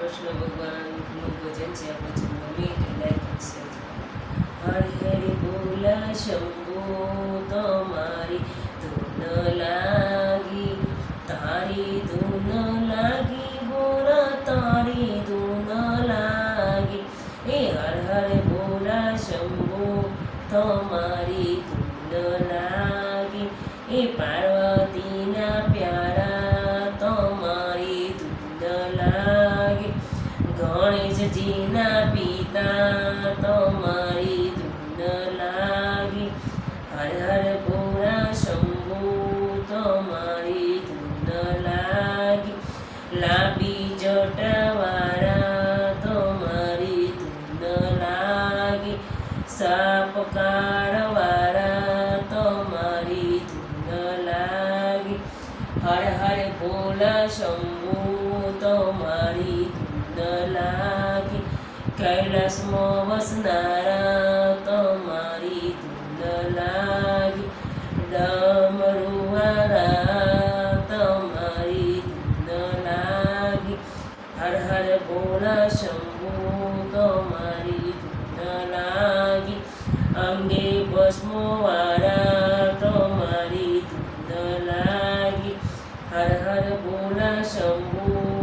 કૃષ્ણ ભગવાનનું ભજન છે. આપણે ગમે એટલે લાઈક અને શેર કરો. હરે હરે બોલ શંભો તમારી ધૂન લાગી, તારી ધૂન લાગી, બોલ તારી ધૂન લાગી. એ હર હર બોલ શંભો તમારી ધૂન લાગી. એ પાર્વતીના પ્યારા તમારી ધૂન લાગી. ગણેશજીના પિતા તમારી ધૂન લાગી. હર હર બોલા શંભુ તમારી ધૂન લાગી. લાંબી જટાવાળા તમારી ધૂન લાગી. સાપ કાળવાળા તમારી ધૂન લાગી. હર હર બોલા શંભુ તમારી ધૂન લાગી. કૈલાસમાં વસનારા તમારી ધૂન લાગી. ડમરુવાળા તમારી ધૂન લાગી. હર હર બોલા શંભુ તમારી ધૂન લાગી. અંગે ભસ્મવાળા તમારી ધૂન લાગી. હર હર બોલા શંભુ